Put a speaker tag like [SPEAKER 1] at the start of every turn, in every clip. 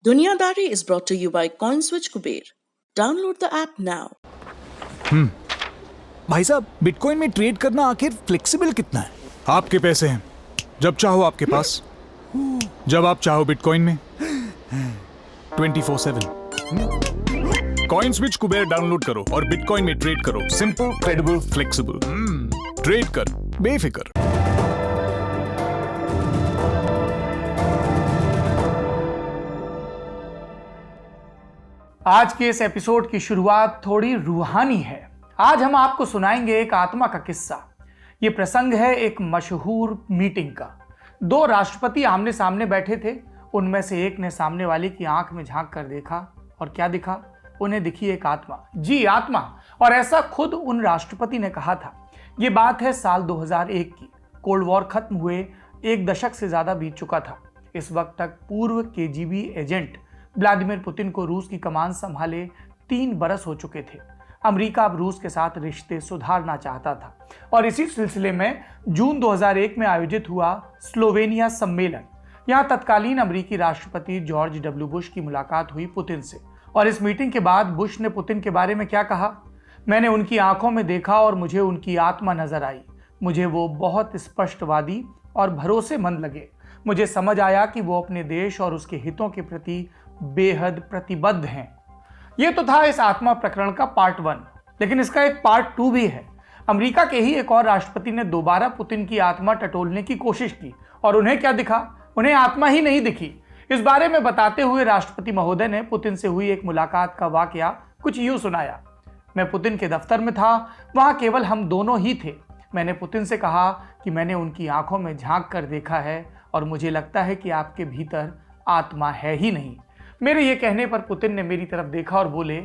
[SPEAKER 1] Dunyadari is brought to you by CoinSwitch Kuber. Download the app now.
[SPEAKER 2] भाई साहब, bitcoin में trade करना आखिर फ्लेक्सिबल कितना है? आपके पैसे हैं, जब चाहो आपके पास, जब आप चाहो बिटकॉइन में 24/7। कॉइनस्विच कुबेर डाउनलोड करो और बिटकॉइन में ट्रेड करो। Simple, credible, flexible. ट्रेड कर बेफिक्र।
[SPEAKER 3] आज के इस एपिसोड की शुरुआत थोड़ी रूहानी है। आज हम आपको सुनाएंगे एक आत्मा का किस्सा। ये प्रसंग है एक मशहूर मीटिंग का। दो राष्ट्रपति आमने सामने बैठे थे। उनमें से एक ने सामने वाले की आंख में झांक कर देखा और क्या दिखा? उन्हें दिखी एक आत्मा। जी, आत्मा। और ऐसा खुद उन राष्ट्रपति ने कहा था। ये बात है साल 2001 की। कोल्ड वॉर खत्म हुए 1 दशक से ज्यादा बीत चुका था। इस वक्त तक पूर्व KGB एजेंट व्लादिमीर पुतिन को रूस की कमान संभाले 3 बरस हो चुके थे। अमेरिका अब रूस के साथ रिश्ते सुधारना चाहता था और इसी सिलसिले में जून 2001 में आयोजित हुआ स्लोवेनिया सम्मेलन। यहाँ तत्कालीन अमेरिकी राष्ट्रपति जॉर्ज W. बुश की मुलाकात हुई पुतिन से। और इस मीटिंग के बाद बुश ने पुतिन के बारे में क्या कहा? मैंने उनकी आंखों में देखा और मुझे उनकी आत्मा नजर आई। मुझे वो बहुत स्पष्टवादी और भरोसेमंद लगे। मुझे समझ आया कि वो अपने देश और उसके हितों के प्रति बेहद प्रतिबद्ध हैं। यह तो था इस आत्मा प्रकरण का पार्ट 1, लेकिन इसका एक पार्ट 2 भी है। अमेरिका के ही एक और राष्ट्रपति ने दोबारा पुतिन की आत्मा टटोलने की कोशिश की और उन्हें क्या दिखा? उन्हें आत्मा ही नहीं दिखी। इस बारे में बताते हुए राष्ट्रपति महोदय ने पुतिन से हुई एक मुलाकात का वाकया कुछ यूं सुनाया। मैं पुतिन के दफ्तर में था, वहां केवल हम दोनों ही थे। मैंने पुतिन से कहा कि मैंने उनकी आंखों में झांक कर देखा है और मुझे लगता है कि आपके भीतर आत्मा है ही नहीं। मेरे ये कहने पर पुतिन ने मेरी तरफ देखा और बोले,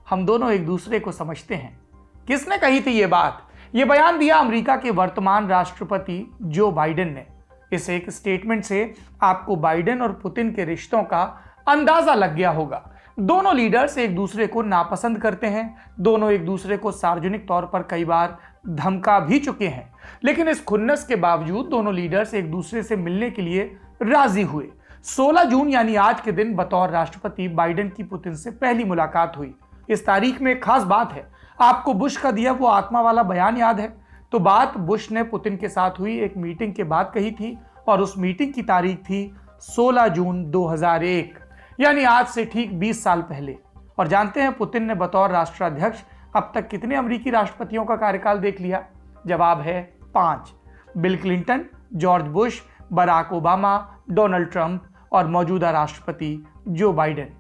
[SPEAKER 3] हम दोनों एक दूसरे को समझते हैं। किसने कही थी ये बात? ये बयान दिया अमेरिका के वर्तमान राष्ट्रपति जो बाइडेन ने। इस एक स्टेटमेंट से आपको बाइडेन और पुतिन के रिश्तों का अंदाजा लग गया होगा। दोनों लीडर्स एक दूसरे को नापसंद करते हैं। दोनों एक दूसरे को सार्वजनिक तौर पर कई बार धमका भी चुके हैं, लेकिन इस खुन्नस के बावजूद दोनों लीडर्स एक दूसरे से मिलने के लिए राजी हुए। 16 जून यानी आज के दिन बतौर राष्ट्रपति बाइडेन की पुतिन से पहली मुलाकात हुई। इस तारीख में एक खास बात है। आपको बुश का दिया वो आत्मा वाला बयान याद है? तो बात बुश ने पुतिन के साथ हुई एक मीटिंग के बाद कही थी और उस मीटिंग की तारीख थी 16 जून 2001, यानी आज से ठीक 20 साल पहले। और जानते हैं पुतिन ने बतौर राष्ट्राध्यक्ष अब तक कितने अमेरिकी राष्ट्रपतियों का कार्यकाल देख लिया? जवाब है 5। Bill Clinton, George Bush, Barack Obama, Donald Trump और मौजूदा राष्ट्रपति जो बाइडेन।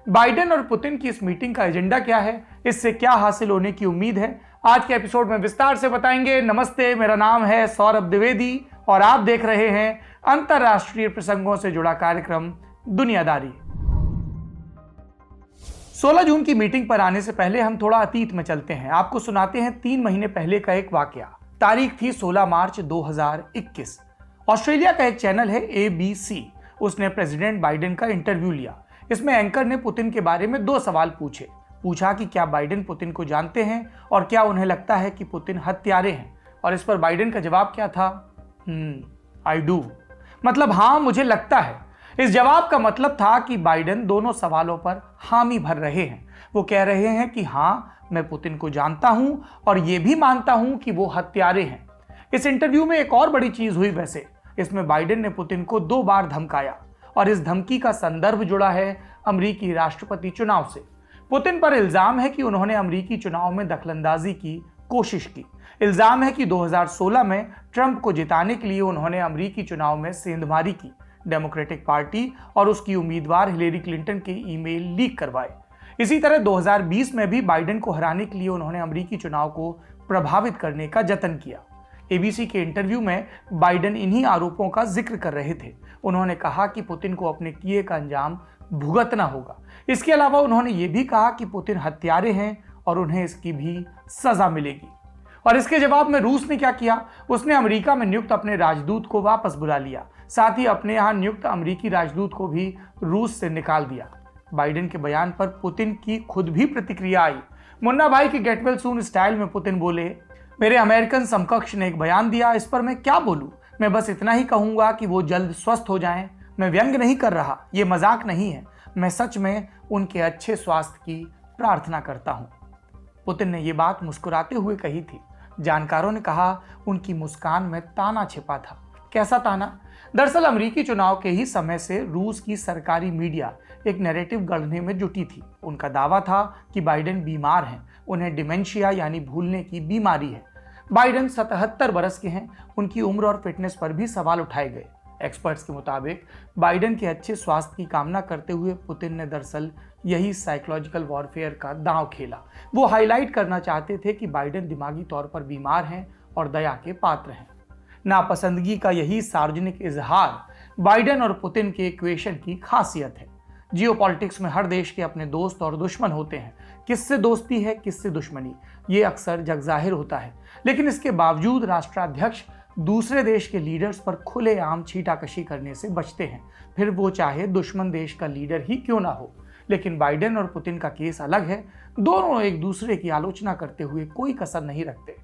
[SPEAKER 3] बाइडेन और पुतिन की इस मीटिंग का एजेंडा क्या है? इससे क्या हासिल होने की उम्मीद है? आज के एपिसोड में विस्तार से बताएंगे। नमस्ते, मेरा नाम है सौरभ द्विवेदी और आप देख रहे हैं अंतरराष्ट्रीय प्रसंगों से जुड़ा कार्यक्रम दुनियादारी। 16 जून की मीटिंग पर आने से पहले हम थोड़ा अतीत में चलते हैं। आपको सुनाते हैं 3 महीने पहले का एक वाकया। तारीख थी 16 मार्च 2021। ऑस्ट्रेलिया का एक चैनल है ABC। उसने प्रेसिडेंट बाइडेन का इंटरव्यू लिया। इसमें एंकर ने पुतिन के बारे में 2 सवाल पूछे। पूछा कि क्या बाइडेन पुतिन को जानते हैं और क्या उन्हें लगता है कि पुतिन हत्यारे हैं। और इस पर बाइडेन का जवाब क्या था? आई डू, मतलब हाँ, मुझे लगता है। इस जवाब का मतलब था कि बाइडेन दोनों सवालों पर हामी भर रहे हैं। वो कह रहे हैं कि हाँ, मैं पुतिन को जानता हूं और ये भी मानता हूं कि वो हत्यारे हैं। इस इंटरव्यू में एक और बड़ी चीज हुई वैसे। इसमें बाइडेन ने पुतिन को 2 बार धमकाया और इस धमकी का संदर्भ जुड़ा है अमेरिकी राष्ट्रपति चुनाव से। पुतिन पर इल्जाम है कि उन्होंने अमेरिकी चुनाव में दखलंदाजी की कोशिश की। इल्जाम है कि 2016 में ट्रंप को जिताने के लिए उन्होंने अमेरिकी चुनाव में सेंधमारी की, डेमोक्रेटिक पार्टी और उसकी उम्मीदवार हिलेरी क्लिंटन के ईमेल लीक करवाए। इसी तरह 2020 में भी बाइडेन को हराने के लिए उन्होंने अमेरिकी चुनाव को प्रभावित करने का जतन किया। ABC के इंटरव्यू में बाइडेन इन्हीं आरोपों का जिक्र कर रहे थे। उन्होंने कहा कि पुतिन को अपने किए का अंजाम भुगतना होगा। इसके अलावा उन्होंने ये भी कहा कि पुतिन हत्यारे हैं और उन्हें इसकी भी सजा मिलेगी। और इसके जवाब में रूस ने क्या किया? उसने अमेरिका में नियुक्त अपने राजदूत को वापस बुला लिया। साथ ही अपने यहाँ नियुक्त अमेरिकी राजदूत को भी रूस से निकाल दिया। बाइडेन के बयान पर पुतिन की खुद भी प्रतिक्रिया आई। मुन्ना भाई के गेट वेल सून स्टाइल में पुतिन बोले, मेरे अमेरिकन समकक्ष ने एक बयान दिया, इस पर मैं क्या बोलूं? मैं बस इतना ही कहूंगा कि वो जल्द स्वस्थ हो जाएं। मैं व्यंग नहीं कर रहा, ये मजाक नहीं है। मैं सच में उनके अच्छे स्वास्थ्य की प्रार्थना करता हूं। पुतिन ने यह बात मुस्कुराते हुए कही थी। जानकारों ने कहा उनकी मुस्कान में ताना छिपा था। कैसा ताना? दरअसल अमेरिकी चुनाव के ही समय से रूस की सरकारी मीडिया एक नैरेटिव गढ़ने में जुटी थी। उनका दावा था कि बाइडेन बीमार हैं, उन्हें डिमेंशिया यानी भूलने की बीमारी है। बाइडेन 77 बरस के हैं। उनकी उम्र और फिटनेस पर भी सवाल उठाए गए। एक्सपर्ट्स के मुताबिक बाइडेन के अच्छे स्वास्थ्य की कामना करते हुए पुतिन ने दरअसल यही साइकोलॉजिकल वॉरफेयर का दांव खेला। वो हाईलाइट करना चाहते थे कि बाइडेन दिमागी तौर पर बीमार हैं और दया के पात्र हैं। नापसंदगी का यही सार्वजनिक इजहार बाइडेन और पुतिन के इक्वेशन की खासियत है। जियोपॉलिटिक्स में हर देश के अपने दोस्त और दुश्मन होते हैं। किससे दोस्ती है, किससे दुश्मनी, ये अक्सर जगजाहिर होता है। लेकिन इसके बावजूद राष्ट्राध्यक्ष दूसरे देश के लीडर्स पर खुलेआम छींटाकशी करने से बचते हैं, फिर वो चाहे दुश्मन देश का लीडर ही क्यों ना हो। लेकिन बाइडेन और पुतिन का केस अलग है। दोनों एक दूसरे की आलोचना करते हुए कोई कसर नहीं रखते।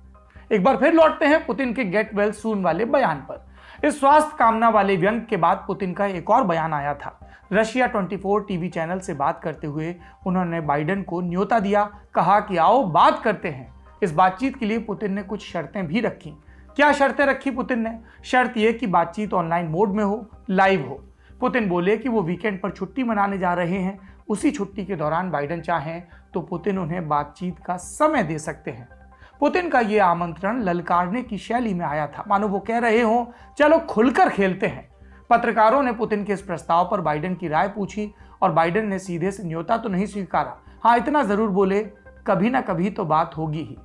[SPEAKER 3] एक बार फिर लौटते हैं पुतिन के गेट वेल सून वाले बयान पर। इस स्वास्थ्य कामना वाले व्यंग के बाद पुतिन का एक और बयान आया था। रशिया 24 टीवी चैनल से बात करते हुए उन्होंने बाइडेन को न्योता दिया, कहा कि आओ बात करते हैं। इस बातचीत के लिए पुतिन ने कुछ शर्तें भी रखी। क्या शर्तें रखी पुतिन ने? शर्त यह कि बातचीत ऑनलाइन मोड में हो, लाइव हो। पुतिन बोले कि वो वीकेंड पर छुट्टी मनाने जा रहे हैं। उसी छुट्टी के दौरान बाइडेन चाहें तो पुतिन उन्हें बातचीत का समय दे सकते हैं। पुतिन का यह आमंत्रण ललकारने की शैली में आया था, मानो वो कह रहे हो चलो खुलकर खेलते हैं। पत्रकारों ने पुतिन के इस प्रस्ताव पर बाइडेन की राय पूछी और बाइडेन ने सीधे से न्योता तो नहीं स्वीकारा। हाँ, इतना जरूर बोले कभी ना कभी तो बात होगी ही।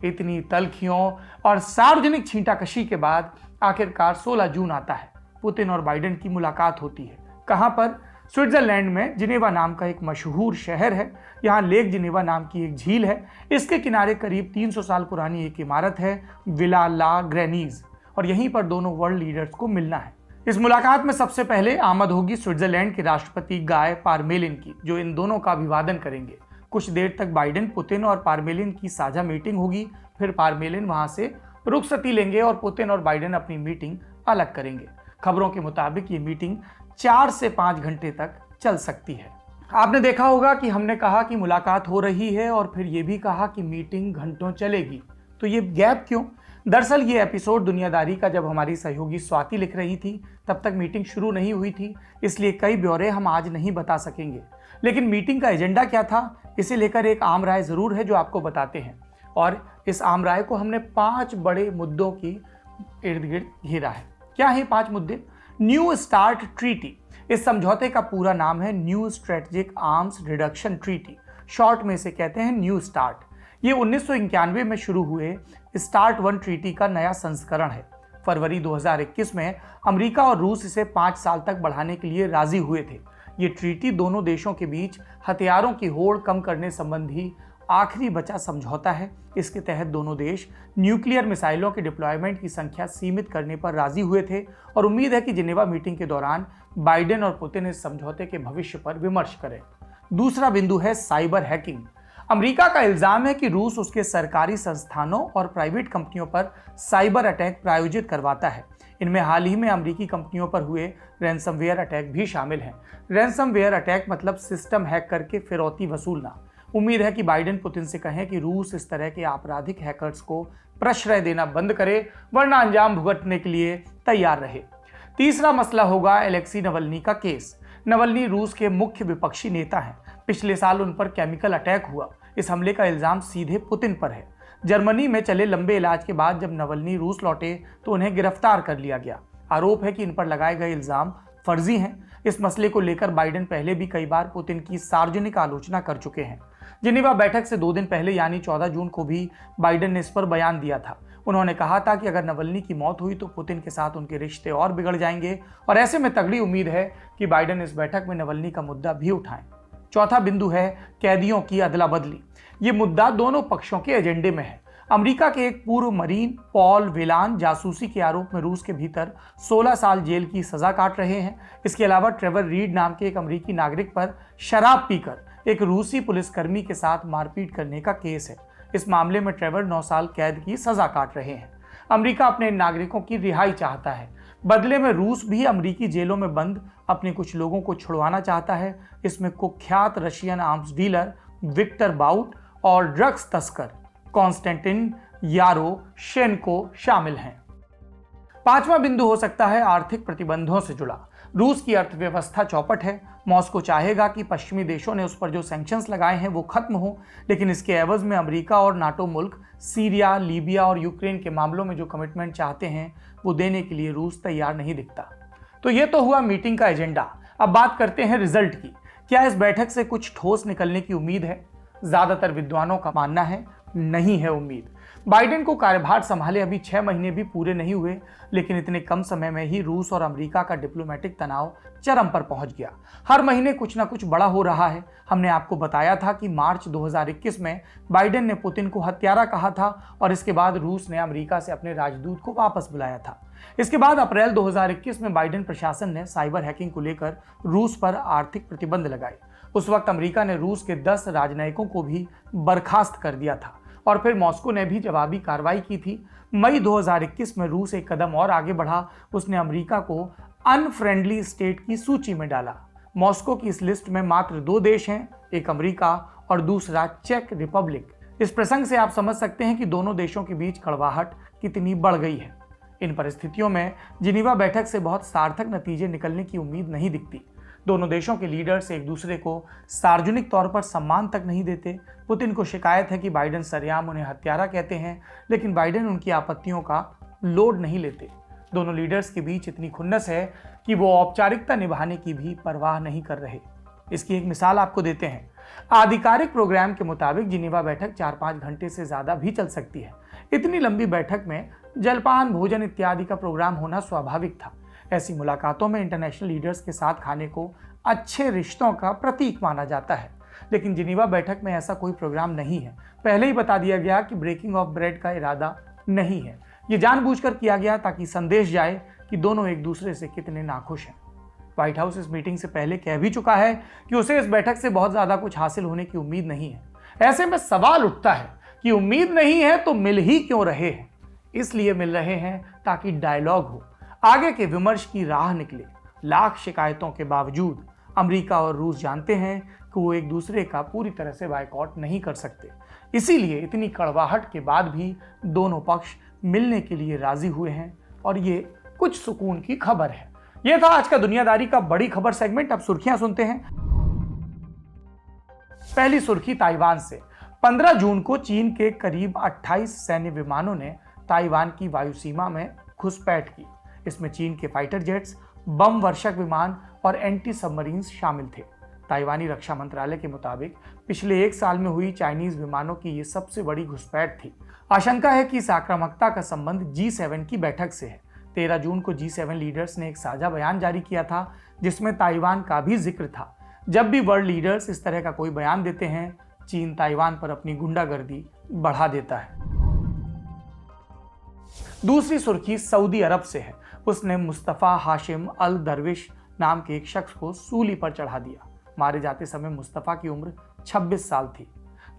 [SPEAKER 3] इतनी तलखियों और सार्वजनिक छींटाकशी के बाद आखिरकार 16 जून आता है। पुतिन और बाइडेन की मुलाकात होती है। कहां पर? स्विट्जरलैंड में जिनेवा नाम का एक मशहूर शहर है। यहाँ लेक जिनेवा नाम की एक झील है। इसके किनारे करीब 300 साल पुरानी एक इमारत है, विला ला ग्रेनीज, और यहीं पर दोनों वर्ल्ड लीडर्स को मिलना है। इस मुलाकात में सबसे पहले आमद होगी स्विट्जरलैंड के राष्ट्रपति गाय पारमेलिन की, जो इन दोनों का अभिवादन करेंगे। कुछ देर तक बाइडेन, पुतिन और पारमेलिन की साझा मीटिंग होगी। फिर पारमेलिन वहां से रुखसती लेंगे और पुतिन और बाइडेन अपनी मीटिंग अलग करेंगे। खबरों के मुताबिक ये मीटिंग 4 से 5 घंटे तक चल सकती है। आपने देखा होगा कि हमने कहा कि मुलाकात हो रही है और फिर ये भी कहा कि मीटिंग घंटों चलेगी, तो ये गैप क्यों? दरअसल ये एपिसोड दुनियादारी का जब हमारी सहयोगी स्वाति लिख रही थी तब तक मीटिंग शुरू नहीं हुई थी, इसलिए कई ब्यौरे हम आज नहीं बता सकेंगे। लेकिन मीटिंग का एजेंडा क्या था, इसे लेकर एक आम राय जरूर है जो आपको बताते हैं। और इस आम राय को हमने 5 बड़े मुद्दों की इर्द गिर्द घेरा है। क्या है 5 मुद्दे? New start treaty. इस समझौते का पूरा नाम है new strategic arms reduction treaty, short में इसे कहते हैं न्यू स्टार्ट। ये 1991 में शुरू हुए स्टार्ट 1 ट्रीटी का नया संस्करण है। फरवरी 2021 में अमेरिका और रूस इसे 5 साल तक बढ़ाने के लिए राजी हुए थे। ये ट्रीटी दोनों देशों के बीच हथियारों की होड़ कम करने संबंधी आखिरी बचा समझौता है। इसके तहत दोनों देश न्यूक्लियर मिसाइलों के डिप्लॉयमेंट की संख्या सीमित करने पर राजी हुए थे और उम्मीद है कि जिनेवा मीटिंग के दौरान बाइडेन और पुतिन इस समझौते के भविष्य पर विमर्श करें। दूसरा बिंदु है साइबर हैकिंग। अमेरिका का इल्जाम है कि रूस उसके सरकारी संस्थानों और प्राइवेट कंपनियों पर साइबर अटैक प्रायोजित करवाता है। इनमें हाल ही में अमेरिकी कंपनियों पर हुए रैंसमवेयर अटैक भी शामिल हैं। रैंसमवेयर अटैक मतलब सिस्टम हैक करके फिरौती वसूलना। उम्मीद है कि बाइडेन पुतिन से कहें कि रूस इस तरह के आपराधिक हैकर्स को प्रश्रय देना बंद करे, वरना अंजाम भुगतने के लिए तैयार रहे। तीसरा मसला होगा अलेक्सी नवल्नी का केस। नवल्नी रूस के मुख्य विपक्षी नेता हैं। पिछले साल उन पर केमिकल अटैक हुआ। इस हमले का इल्जाम सीधे पुतिन पर है। जर्मनी में चले लंबे इलाज के बाद जब नवल्नी रूस लौटे तो उन्हें गिरफ्तार कर लिया गया। आरोप है कि इन पर लगाए गए इल्जाम फर्जी हैं। इस मसले को लेकर बाइडेन पहले भी कई बार पुतिन की सार्वजनिक आलोचना कर चुके हैं। जिनेवा बैठक से 2 दिन पहले यानी 14 जून को भी बाइडेन ने इस पर बयान दिया था। उन्होंने कहा था कि अगर नवल्नी की मौत हुई तो पुतिन के साथ उनके रिश्ते और बिगड़ जाएंगे और ऐसे में तगड़ी उम्मीद है कि बाइडेन इस बैठक में नवल्नी का मुद्दा भी उठाएं। चौथा बिंदु है कैदियों की अदला बदली। ये मुद्दा दोनों पक्षों के एजेंडे में है। अमेरिका के एक पूर्व मरीन पॉल वेलान जासूसी के आरोप में रूस के भीतर 16 साल जेल की सजा काट रहे हैं। इसके अलावा ट्रेवर रीड नाम के एक अमेरिकी नागरिक पर शराब पीकर एक रूसी पुलिसकर्मी के साथ मारपीट करने का केस है। इस मामले में ट्रेवर 9 साल कैद की सजा काट रहे हैं। अमेरिका अपने नागरिकों की रिहाई चाहता है। बदले में रूस भी अमेरिकी जेलों में बंद अपने कुछ लोगों को छुड़वाना चाहता है। इसमें कुख्यात Russian arms dealer Viktor Bout और ड्रग्स तस्कर कॉन्स्टेंटिन यारोशेंको शामिल हैं। पांचवा बिंदु हो सकता है आर्थिक प्रतिबंधों से जुड़ा। रूस की अर्थव्यवस्था चौपट है। मॉस्को चाहेगा कि पश्चिमी देशों ने उस पर जो सैंक्शंस लगाए हैं वो खत्म हो, लेकिन इसके एवज में अमेरिका और नाटो मुल्क सीरिया, लीबिया और यूक्रेन के मामलों में जो कमिटमेंट चाहते हैं वो देने के लिए रूस तैयार नहीं दिखता। तो ये तो हुआ मीटिंग का एजेंडा। अब बात करते हैं रिजल्ट की। क्या इस बैठक से कुछ ठोस निकलने की उम्मीद है? ज्यादातर विद्वानों का मानना है नहीं है उम्मीद। बाइडेन को कार्यभार संभाले अभी 6 महीने भी पूरे नहीं हुए, लेकिन इतने कम समय में ही रूस और अमेरिका का डिप्लोमेटिक तनाव चरम पर पहुंच गया। हर महीने कुछ ना कुछ बड़ा हो रहा है। हमने आपको बताया था कि मार्च 2021 में बाइडेन ने पुतिन को हत्यारा कहा था और इसके बाद रूस ने अमेरिका से अपने राजदूत को वापस बुलाया था। इसके बाद अप्रैल 2021 में बाइडेन प्रशासन ने साइबर हैकिंग को लेकर रूस पर आर्थिक प्रतिबंध लगाए। उस वक्त अमेरिका ने रूस के 10 राजनयिकों को भी बर्खास्त कर दिया था और फिर मॉस्को ने भी जवाबी कार्रवाई की थी। मई 2021 में रूस एक कदम और आगे बढ़ा। उसने अमेरिका को अनफ्रेंडली स्टेट की सूची में डाला। मॉस्को की इस लिस्ट में मात्र 2 देश हैं, एक अमेरिका और दूसरा चेक रिपब्लिक। इस प्रसंग से आप समझ सकते हैं कि दोनों देशों के बीच कड़वाहट कितनी बढ़ गई है। इन परिस्थितियों में जिनीवा बैठक से बहुत सार्थक नतीजे निकलने की उम्मीद नहीं दिखती। दोनों देशों के लीडर्स एक दूसरे को सार्वजनिक तौर पर सम्मान तक नहीं देते। पुतिन को शिकायत है कि बाइडेन सरेआम उन्हें हत्यारा कहते हैं, लेकिन बाइडेन उनकी आपत्तियों का लोड नहीं लेते। दोनों लीडर्स के बीच इतनी खुन्नस है कि वो औपचारिकता निभाने की भी परवाह नहीं कर रहे। इसकी एक मिसाल आपको देते हैं। आधिकारिक प्रोग्राम के मुताबिक जिनीवा बैठक 4-5 घंटे से ज्यादा भी चल सकती है। इतनी लंबी बैठक में जलपान, भोजन इत्यादि का प्रोग्राम होना स्वाभाविक था। ऐसी मुलाकातों में इंटरनेशनल लीडर्स के साथ खाने को अच्छे रिश्तों का प्रतीक माना जाता है, लेकिन जिनीवा बैठक में ऐसा कोई प्रोग्राम नहीं है। पहले ही बता दिया गया कि ब्रेकिंग ऑफ ब्रेड का इरादा नहीं है। ये जानबूझकर किया गया ताकि संदेश जाए कि दोनों एक दूसरे से कितने नाखुश हैं। व्हाइट हाउस इस मीटिंग से पहले कह भी चुका है कि उसे इस बैठक से बहुत ज्यादा कुछ हासिल होने की उम्मीद नहीं है। ऐसे में सवाल उठता है कि उम्मीद नहीं है तो मिल ही क्यों रहे हैं? इसलिए मिल रहे हैं ताकि डायलॉग हो, आगे के विमर्श की राह निकले। लाख शिकायतों के बावजूद अमेरिका और रूस जानते हैं कि वो एक दूसरे का पूरी तरह से बायकॉट नहीं कर सकते। इसीलिए इतनी कड़वाहट के बाद भी दोनों पक्ष मिलने के लिए राजी हुए हैं और ये कुछ सुकून की खबर है। ये था आज का दुनियादारी का बड़ी खबर सेगमेंट। अब सुर्खियां सुनते हैं। पहली सुर्खी ताइवान से। 15 जून को चीन के करीब 28 सैन्य विमानों ने ताइवान की वायु सीमा में घुसपैठ की। इसमें चीन के फाइटर जेट्स, बम वर्षक विमान और एंटी सबमरीन्स शामिल थे। ताइवानी रक्षा मंत्रालय के मुताबिक पिछले 1 साल में हुई चाइनीज विमानों की ये सबसे बड़ी घुसपैठ थी। आशंका है कि इस आक्रामकता का संबंध G7 की बैठक से है। 13 जून को G7 लीडर्स ने एक साझा बयान जारी किया था जिसमें ताइवान का भी जिक्र था। जब भी वर्ल्ड लीडर्स इस तरह का कोई बयान देते हैं, चीन ताइवान पर अपनी गुंडागर्दी बढ़ा देता है। दूसरी सुर्खी सऊदी अरब से है। उसने मुस्तफा हाशिम अल दरविश नाम के एक शख्स को सूली पर चढ़ा दिया। मारे जाते समय मुस्तफा की उम्र 26 साल थी।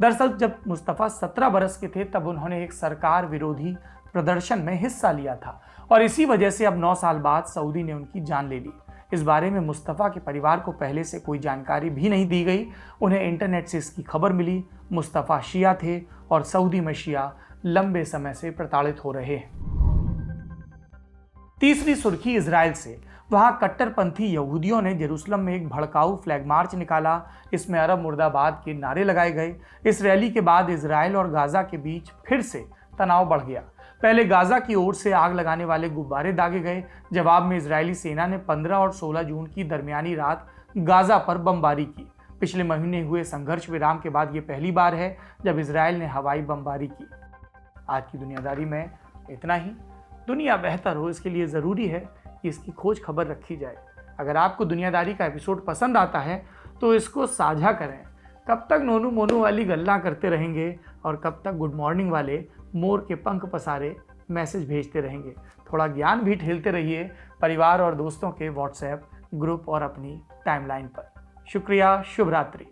[SPEAKER 3] दरअसल जब मुस्तफा 17 बरस के थे तब उन्होंने एक सरकार विरोधी प्रदर्शन में हिस्सा लिया था और इसी वजह से अब 9 साल बाद सऊदी ने उनकी जान ले ली। इस बारे में मुस्तफा के परिवार को पहले से कोई जानकारी भी नहीं दी गई। उन्हें इंटरनेट से इसकी खबर मिली। मुस्तफा शिया थे और सऊदी में शिया लंबे समय से प्रताड़ित हो रहे हैं। तीसरी सुर्खी इजराइल से। वहां कट्टरपंथी यहूदियों ने जेरूसलम में एक भड़काऊ फ्लैग मार्च निकाला। इसमें अरब मुर्दाबाद के नारे लगाए गए। इस रैली के बाद इजराइल और गाजा के बीच फिर से तनाव बढ़ गया। पहले गाजा की ओर से आग लगाने वाले गुब्बारे दागे गए। जवाब में इजरायली सेना ने 15 और 16 जून की दरमियानी रात गाजा पर बमबारी की। पिछले महीने हुए संघर्ष विराम के बाद ये पहली बार है जब इजराइल ने हवाई बमबारी की। आज की दुनियादारी में इतना ही। दुनिया बेहतर हो इसके लिए ज़रूरी है कि इसकी खोज खबर रखी जाए। अगर आपको दुनियादारी का एपिसोड पसंद आता है तो इसको साझा करें। कब तक नोनू मोनू वाली गल्ला करते रहेंगे और कब तक गुड मॉर्निंग वाले मोर के पंख पसारे मैसेज भेजते रहेंगे। थोड़ा ज्ञान भी ठेलते रहिए परिवार और दोस्तों के व्हाट्सएप ग्रुप और अपनी टाइमलाइन पर। शुक्रिया, शुभ रात्रि।